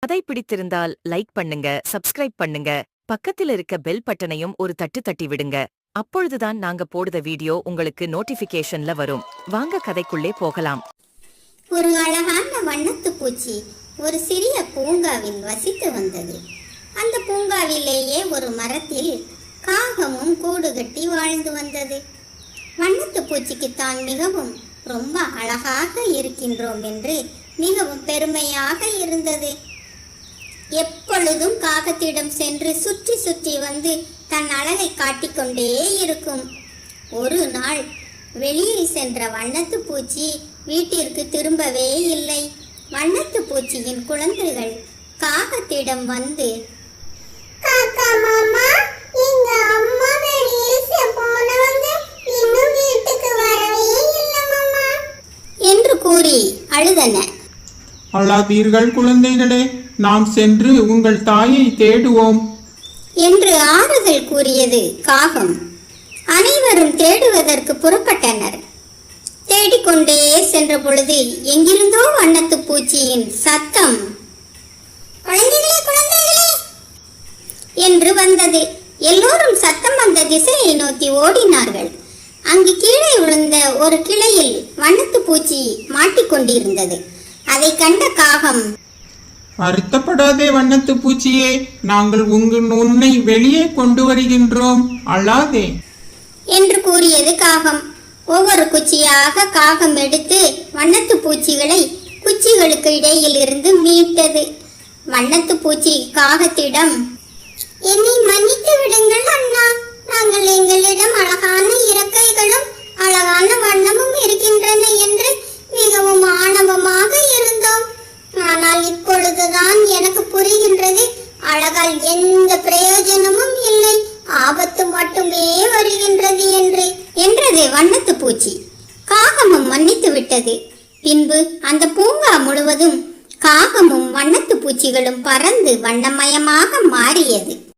கதை பிடித்திருந்தால் லைக் பண்ணுங்க, சப்ஸ்கிரைப் பண்ணுங்க, பக்கத்தில் இருக்க பெல் பட்டனையும் ஒரு தட்டு தட்டி விடுங்க. அப்பொழுதுதான் நாங்க போடுற வீடியோ உங்களுக்கு நோட்டிபிகேஷன்ல வரும். வாங்க கதைக்குள்ளே போகலாம். ஒரு அழகான வண்ணத்து பூச்சி ஒரு சிறிய பூங்காவில் வசித்து வந்தது. அந்த பூங்காவிலேயே ஒரு மரத்தில் காகமும் கூடு கட்டி வாழ்ந்து வந்தது. வண்ணத்து பூச்சிக்கு தான் மிகவும் ரொம்ப அழகாக இருக்கின்றோம் என்று மிகவும் பெருமையாக இருந்தது. எப்பொழுதும் காகத்திடம் சென்று சுற்றி சுற்றி வந்து தன் அழகை காட்டிக்கொண்டே இருக்கும். ஒரு நாள் வெளியே சென்ற வண்ணத்து பூச்சி வீட்டிற்கு திரும்பவே இல்லை. வண்ணத்து பூச்சியின் குழந்தைகள் காகத்திடம் வந்து, காக்கா மாமா, எங்க அம்மா வெளியே போனவங்க இன்னும் வீட்டுக்கு வரவே இல்லை மாமா என்று கூறி அழுதன. அழாதீர்கள் குழந்தைகளே, நாம் சென்று உங்கள் தாயை தேடுவோம் என்று ஆறுதல் கூறியது காகம். அனைவரும் தேடுவதற்கு புறப்பட்டனர். தேடிக்கொண்டே சென்ற பொழுது எங்கிருந்தோ வண்ணத்து பூச்சியின் சத்தம் குழந்தைகளே குழந்தைகளே என்று வந்தது. எல்லோரும் சத்தம் வந்த திசையை நோக்கி ஓடினார்கள். அங்கு கீழே விழுந்த ஒரு கிளையில் வண்ணத்து பூச்சி மாட்டிக்கொண்டிருந்தது. அதை கண்ட காகம், வருத்தப்படாதே வண்ணத்து பூச்சியே, நாங்கள் உன்னை வெளியே கொண்டு வருகின்றோம், அழாதே என்று கூறியது காகம். ஒவ்வொரு குச்சியாக காகம் எடுத்து வண்ணத்து பூச்சிகளை குச்சிகளுக்கு இடையில் இருந்து மீட்டது. வண்ணத்து பூச்சி காகத்திடம், என்னை மன்னித்து விடுங்கள் அண்ணா, நாங்கள் எங்களிடம் அழகான இறக்கைகளும் அழகான வண்ணமும் இருக்கின்றன என்று மிகவும் ஆணவமாக இருந்தோம். ஆனால் இப்பொழுதுதான் எனக்கு புரிகின்றது, அழகால் எந்த பிரயோஜனமும் இல்லை, ஆபத்து மட்டுமே வருகின்றது என்றது வண்ணத்து பூச்சி. காகமும் மன்னித்து விட்டது. பின்பு அந்த பூங்கா முழுவதும் காகமும் வண்ணத்து பூச்சிகளும் பறந்து வண்ணமயமாக மாறியது.